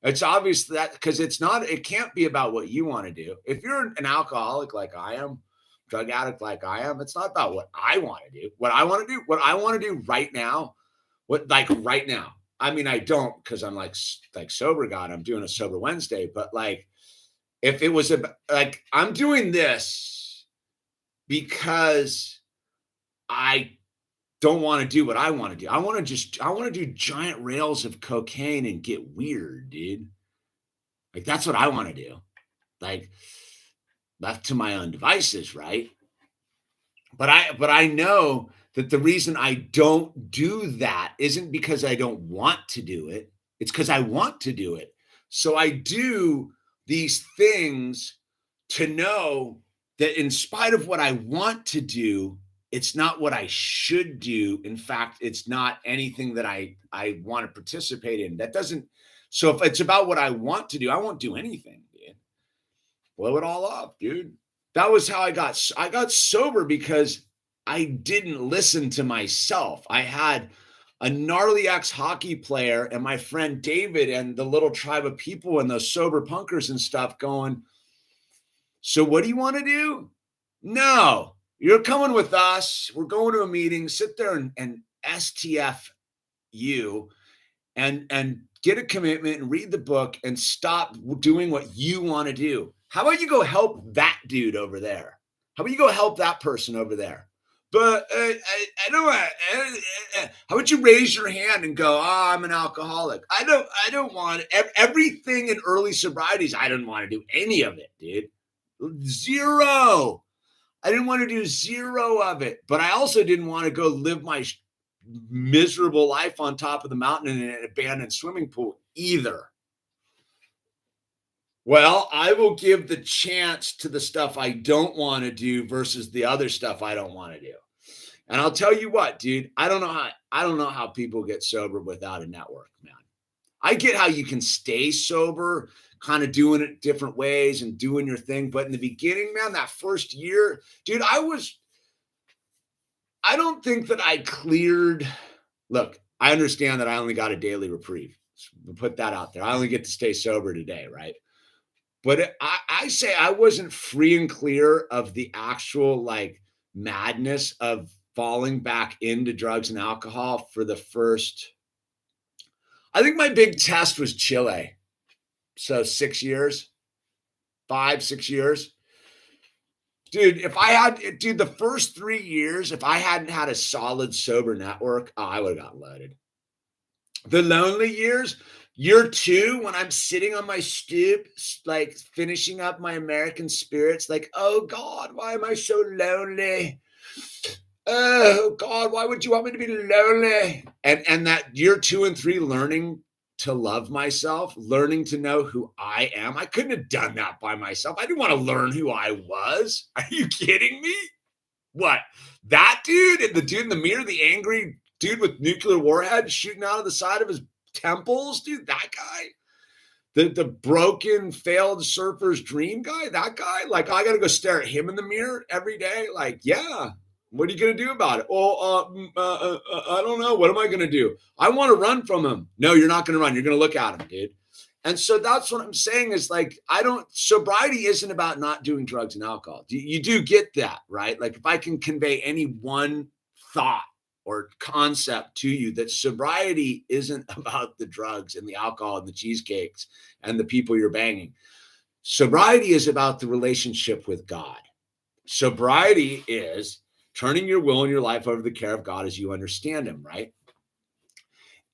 It's obvious that because it can't be about what you want to do. If you're an alcoholic like I am, drug addict like I am, it's not about what I want to do. What I want to do right now, right now. I mean, I don't because I'm like sober God. I'm doing a sober Wednesday, but like if it was like I'm doing this because I don't want to do what I want to do. I want to do giant rails of cocaine and get weird, dude. Like that's what I want to do. Like left to my own devices, right? But I know that the reason I don't do that isn't because I don't want to do it. It's because I want to do it. So I do these things to know that in spite of what I want to do, it's not what I should do. In fact, it's not anything that I want to participate in. That doesn't. So if it's about what I want to do, I won't do anything, dude. Blow it all up, dude. That was how I got sober because I didn't listen to myself. I had a gnarly ex hockey player and my friend David and the little tribe of people and those sober punkers and stuff going, so what do you want to do? No, you're coming with us. We're going to a meeting. Sit there and STF you and get a commitment and read the book and stop doing what you want to do. How about you go help that dude over there? How about you go help that person over there? But I don't want. How about you raise your hand and go? Oh, I'm an alcoholic. I don't want everything in early sobrieties. I didn't want to do any of it, dude. Zero. I didn't want to do zero of it. But I also didn't want to go live my miserable life on top of the mountain in an abandoned swimming pool either. Well, I will give the chance to the stuff I don't want to do versus the other stuff I don't want to do. And I'll tell you what, dude, I don't know how people get sober without a network, man. I get how you can stay sober, kind of doing it different ways and doing your thing. But in the beginning, man, that first year, dude, I don't think that I cleared. Look, I understand that I only got a daily reprieve. We'll put that out there. I only get to stay sober today, right? But I say I wasn't free and clear of the actual like madness of falling back into drugs and alcohol for the first. I think my big test was Chile. So 6 years, 5, 6 years. Dude, the first 3 years, if I hadn't had a solid sober network, I would have got loaded. The lonely years, year 2, when I'm sitting on my stoop, like finishing up my American spirits, like, oh God, why am I so lonely? Oh God, why would you want me to be lonely? And that year 2 and 3, learning to love myself, learning to know who I am. I couldn't have done that by myself. I didn't want to learn who I was. Are you kidding me? What? That dude and the dude in the mirror, the angry dude with nuclear warhead shooting out of the side of his temples, dude, that guy. The broken, failed surfer's dream guy, that guy. Like, I got to go stare at him in the mirror every day. Like, yeah. What are you going to do about it? Well, I don't know. What am I going to do? I want to run from him. No, you're not going to run. You're going to look at him, dude. And so that's what I'm saying is like, sobriety isn't about not doing drugs and alcohol. You do get that, right? Like if I can convey any one thought or concept to you that sobriety isn't about the drugs and the alcohol and the cheesecakes and the people you're banging. Sobriety is about the relationship with God. Sobriety is turning your will and your life over to the care of God as you understand him, right?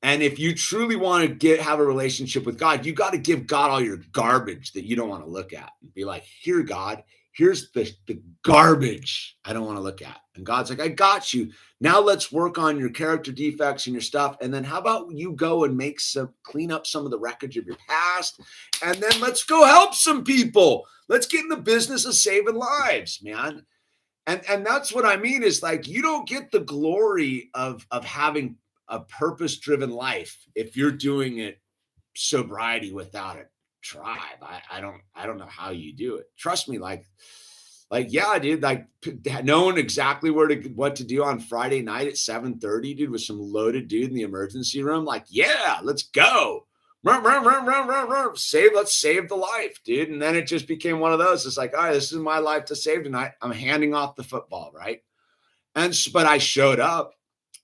And if you truly want to have a relationship with God, you got to give God all your garbage that you don't want to look at and be like, here, God, here's the garbage I don't want to look at. And God's like, I got you. Now let's work on your character defects and your stuff. And then how about you go and clean up some of the wreckage of your past. And then let's go help some people. Let's get in the business of saving lives, man. And that's what I mean is like, you don't get the glory of having a purpose-driven life if you're doing it sobriety without a tribe. I don't know how you do it. Trust me, yeah, dude, like knowing exactly what to do on Friday night at 7:30, dude, with some loaded dude in the emergency room. Like, yeah, let's go. Let's save the life, dude. And then it just became one of those. It's like, all right, this is my life to save tonight. I'm handing off the football, right? But I showed up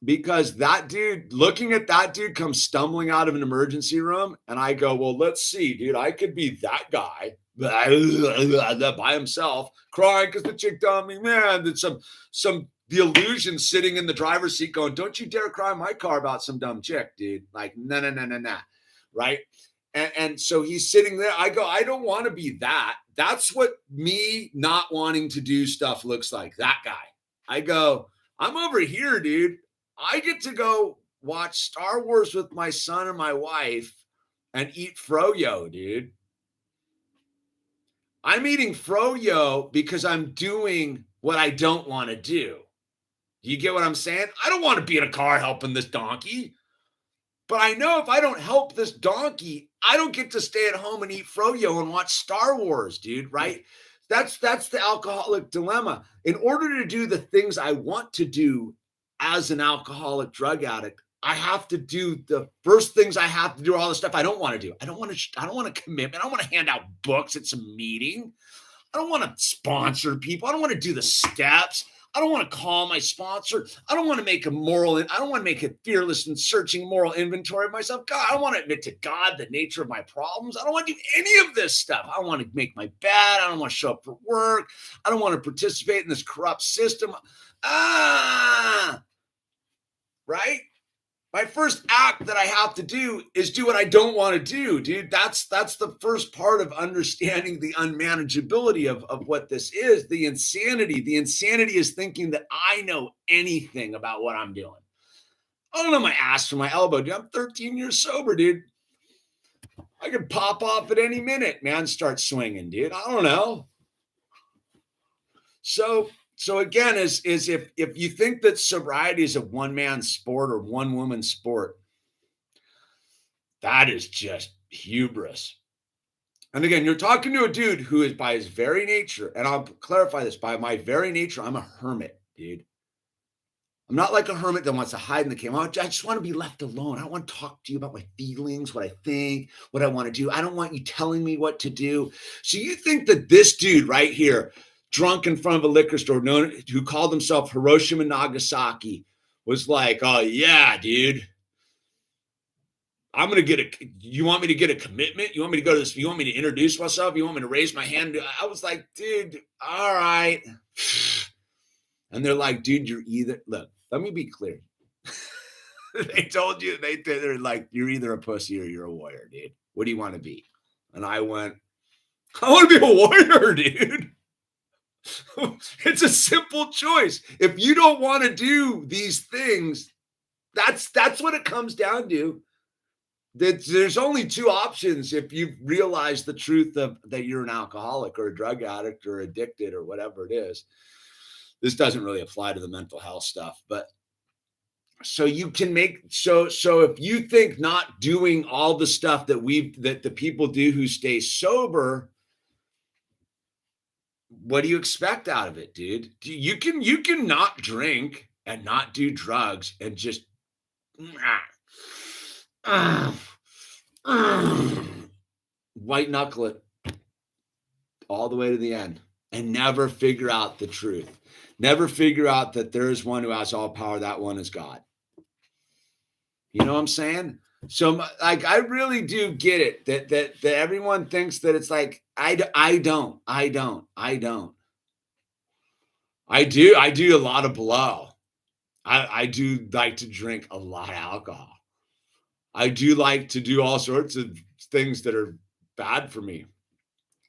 because that dude, looking at that dude come stumbling out of an emergency room, and I go, well, let's see, dude, I could be that guy by himself, crying because the chick dumped me, man. That the illusion sitting in the driver's seat going, don't you dare cry in my car about some dumb chick, dude. Like, no, right? And so he's sitting there. I go, I don't want to be that. That's what me not wanting to do stuff looks like, that guy. I go, I'm over here, dude. I get to go watch Star Wars with my son and my wife and eat froyo, dude. I'm eating froyo because I'm doing what I don't want to do. You get what I'm saying? I don't want to be in a car helping this donkey. But I know if I don't help this donkey, I don't get to stay at home and eat froyo and watch Star Wars, dude, right? That's the alcoholic dilemma. In order to do the things I want to do as an alcoholic drug addict, I have to do the first things. I have to do all the stuff I don't want to do. I don't want to commitment. I don't want to hand out books at some meeting. I don't want to sponsor people. I don't want to do the steps. I don't want to call my sponsor. I don't want to make I don't want to make a fearless and searching moral inventory of myself. God, I don't want to admit to God the nature of my problems. I don't want to do any of this stuff. I don't want to make my bed. I don't want to show up for work. I don't want to participate in this corrupt system. Right? My first act that I have to do is do what I don't want to do, dude. That's the first part of understanding the unmanageability of what this is, the insanity. The insanity is thinking that I know anything about what I'm doing. I don't know my ass from my elbow, dude. I'm 13 years sober, dude. I could pop off at any minute, man, start swinging, dude. I don't know. So again, is if you think that sobriety is a one-man sport or one-woman sport, that is just hubris. And again, you're talking to a dude who is by his very nature, and I'll clarify this, by my very nature, I'm a hermit, dude. I'm not like a hermit that wants to hide in the cave. I just want to be left alone. I don't want to talk to you about my feelings, what I think, what I want to do. I don't want you telling me what to do. So you think that this dude right here, drunk in front of a liquor store, who called himself Hiroshima and Nagasaki, was like, oh yeah, dude, you want me to get a commitment? You want me to go to this? You want me to introduce myself? You want me to raise my hand? I was like, dude, all right. And they're like, dude, look, let me be clear. They told you, they're like, you're either a pussy or you're a warrior, dude. What do you want to be? And I went, I want to be a warrior, dude. It's a simple choice. If you don't want to do these things, that's what it comes down to. There's only two options if you realize the truth of that you're an alcoholic or a drug addict or addicted or whatever it is. This doesn't really apply to the mental health stuff, but so you can so if you think not doing all the stuff that the people do who stay sober, what do you expect out of it, dude? You can not drink and not do drugs and just white knuckle it all the way to the end and never figure out the truth. Never figure out that there is one who has all power. That one is God. You know what I'm saying? So like, I really do get it that everyone thinks that it's like, I don't. I do a lot of blow. I do like to drink a lot of alcohol. I do like to do all sorts of things that are bad for me.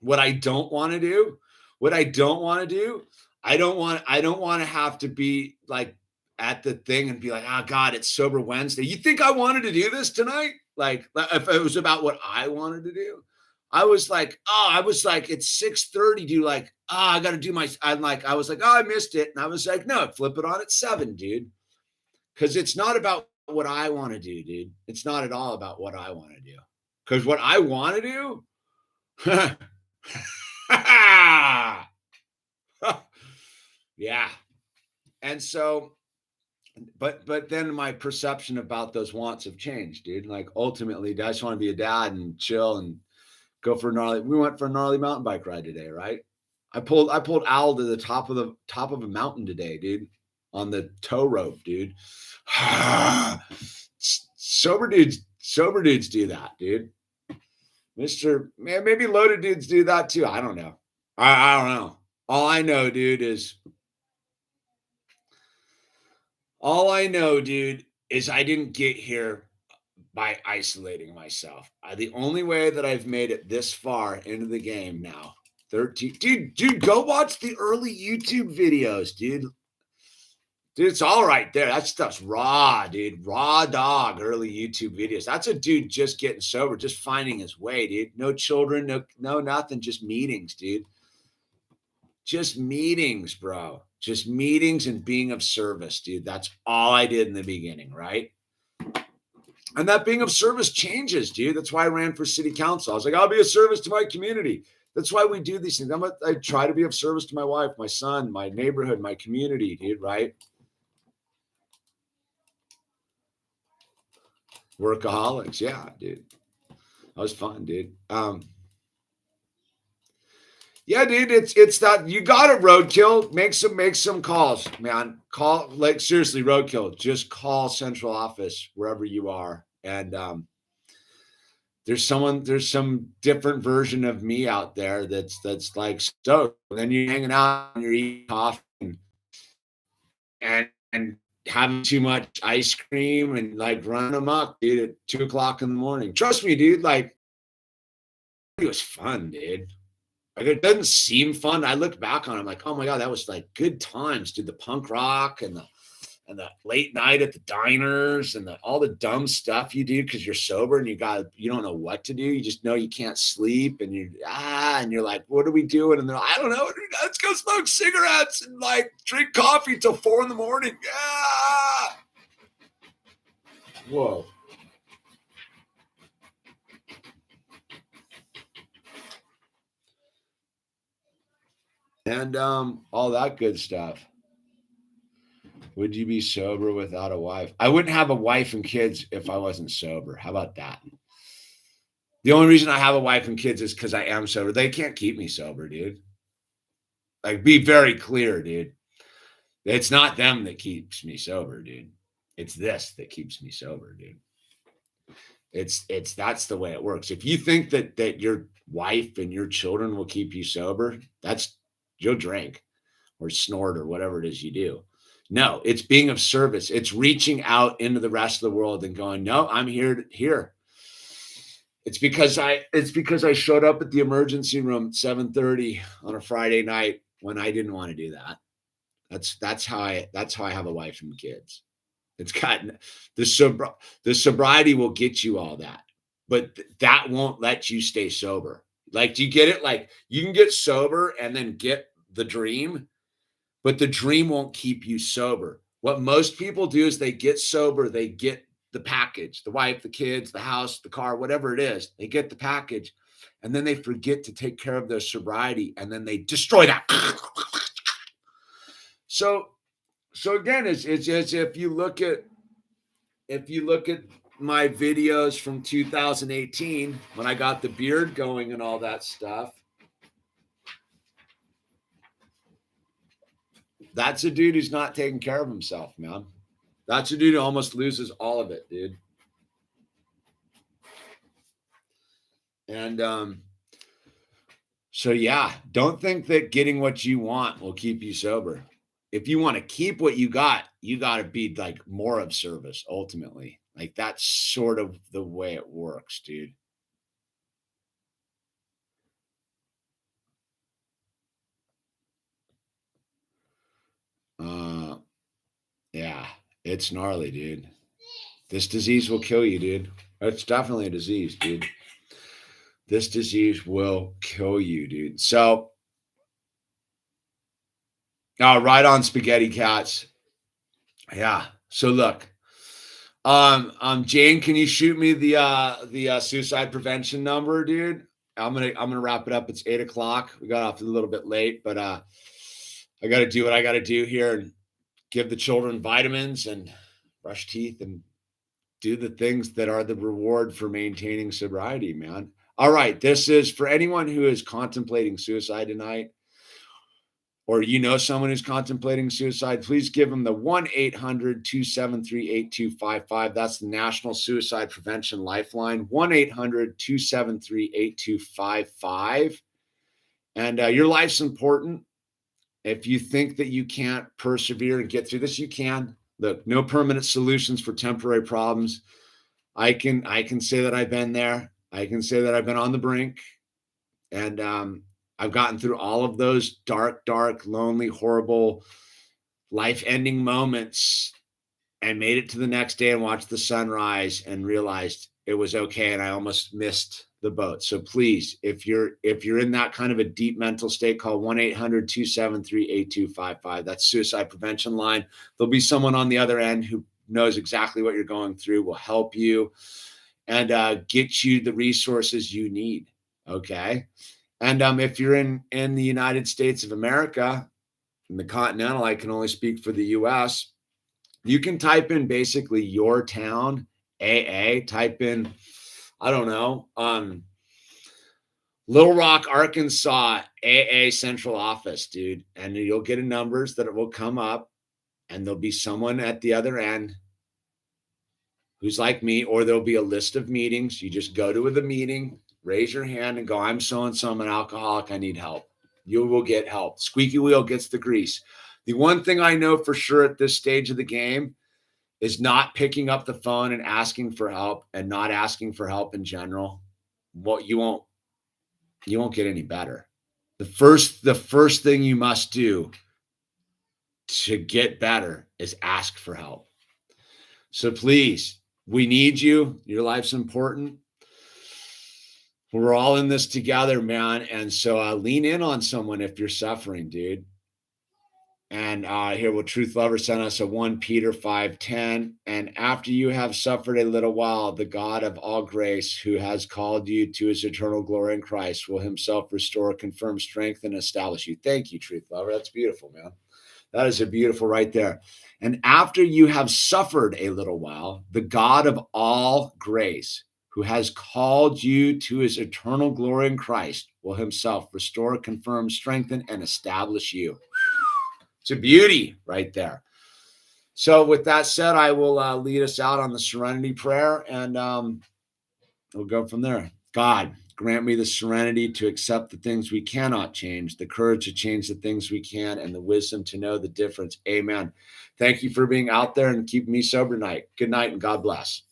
What I don't want to do, I don't want to have to be like at the thing and be like, oh God, it's sober Wednesday. You think I wanted to do this tonight? Like if it was about what I wanted to do, I was like, it's 6:30, dude. Like, I got to do I was like, oh, I missed it. And I was like, no, flip it on at 7, dude. Because it's not about what I want to do, dude. It's not at all about what I want to do. Because what I want to do, yeah. And so, but then my perception about those wants have changed, dude. Like ultimately, I just want to be a dad and chill and go for a gnarly. We went for a gnarly mountain bike ride today, right? I pulled Al to the top of a mountain today, dude, on the tow rope, dude. Sober dudes do that, dude. Man, maybe loaded dudes do that too. I don't know. I don't know. All I know, dude, is I didn't get here by isolating myself. The only way that I've made it this far into the game now, 13, dude, go watch the early YouTube videos, dude. Dude, it's all right there. That stuff's raw, dude. Raw dog early YouTube videos. That's a dude just getting sober, just finding his way, dude. No children, no nothing, just meetings, dude. Just meetings, bro. Just meetings and being of service, dude. That's all I did in the beginning, right? And that being of service changes, dude. That's why I ran for city council. I was like, I'll be of service to my community. That's why we do these things. I try to be of service to my wife, my son, my neighborhood, my community, dude, right? Workaholics. Yeah, dude. That was fun, dude. Yeah, dude, it's that you got it, roadkill. Make some calls, man. Call, like, seriously, roadkill. Just call central office wherever you are. And there's some different version of me out there that's like stoked. And then you're hanging out and you're eating coffee and having too much ice cream and like running amok, dude, at 2:00 in the morning. Trust me, dude, like it was fun, dude. Like it doesn't seem fun. I look back on it, I'm like, oh my God, that was like good times, dude. The punk rock and the late night at the diners and all the dumb stuff you do because you're sober and you don't know what to do. You just know you can't sleep and you're like, what are we doing? And they're like, I don't know. Let's go smoke cigarettes and like drink coffee till 4 a.m. Ah! Whoa. And all that good stuff. Would you be sober without a wife? I wouldn't have a wife and kids if I wasn't sober. How about that? The only reason I have a wife and kids is because I am sober. They can't keep me sober, dude. Like, be very clear, dude. It's not them that keeps me sober, dude. It's this that keeps me sober, dude. That's the way it works. If you think that your wife and your children will keep you sober, you'll drink or snort or whatever it is you do. No, it's being of service. It's reaching out into the rest of the world and going, no, I'm here. It's because I showed up at the emergency room at 7:30 on a Friday night when I didn't want to do that. That's how I have a wife and kids. It's gotten the sobriety will get you all that, but that won't let you stay sober. Like, do you get it? Like, you can get sober and then get the dream, but the dream won't keep you sober. What most people do is they get sober, they get the package, the wife, the kids, the house, the car, whatever it is. They get the package, and then they forget to take care of their sobriety, and then they destroy that. So again, it's if you look at my videos from 2018 when I got the beard going and all that stuff, that's a dude who's not taking care of himself, man. That's a dude who almost loses all of it, dude. And so yeah, don't think that getting what you want will keep you sober. If you want to keep what you got to be like more of service ultimately. Like, that's sort of the way it works, dude. Yeah, it's gnarly, dude. This disease will kill you, dude. It's definitely a disease, dude. This disease will kill you, dude. So, right on, Spaghetti Cats. Yeah. So look, Jane, can you shoot me the suicide prevention number, dude? I'm gonna wrap it up. It's 8 o'clock. We got off a little bit late, but I got to do what I got to do here and give the children vitamins and brush teeth and do the things that are the reward for maintaining sobriety, man. All right, this is for anyone who is contemplating suicide tonight, or someone who's contemplating suicide, please give them the 1-800-273-8255. That's the National Suicide Prevention Lifeline, 1-800-273-8255. And your life's important. If you think that you can't persevere and get through this, you can. Look, no permanent solutions for temporary problems. I can say that I've been there. I can say that I've been on the brink. And I've gotten through all of those dark, lonely, horrible, life-ending moments and made it to the next day and watched the sunrise and realized it was okay. And I almost missed the boat. So please, if you're in that kind of a deep mental state, call 1-800-273-8255. That's suicide prevention line. There'll be someone on the other end who knows exactly what you're going through, will help you and get you the resources you need. Okay. And if you're in the United States of America, in the continental, I can only speak for the US, you can type in basically your town, AA, type in, I don't know, Little Rock, Arkansas, AA central office, dude. And you'll get a numbers that it will come up and there'll be someone at the other end who's like me, or there'll be a list of meetings. You just go to the meeting, raise your hand and go, I'm so-and-so, I'm an alcoholic, I need help. You will get help. Squeaky wheel gets the grease. The one thing I know for sure at this stage of the game is not picking up the phone and asking for help, and not asking for help in general. Well, you won't get any better. The first thing you must do to get better is ask for help. So please, we need you. Your life's important. We're all in this together, man. And so lean in on someone if you're suffering, dude. And here, will Truth Lover sent us a 1 Peter 5:10. And after you have suffered a little while, the God of all grace, who has called you to his eternal glory in Christ, will himself restore, confirm, strengthen, and establish you. Thank you, Truth Lover. That's beautiful, man. That is a beautiful right there. And after you have suffered a little while, the God of all grace, who has called you to his eternal glory in Christ, will himself restore, confirm, strengthen, and establish you. It's a beauty right there. So with that said, I will lead us out on the Serenity Prayer, and we'll go from there. God, grant me the serenity to accept the things we cannot change, the courage to change the things we can, and the wisdom to know the difference. Amen. Thank you for being out there and keeping me sober tonight. Good night and God bless.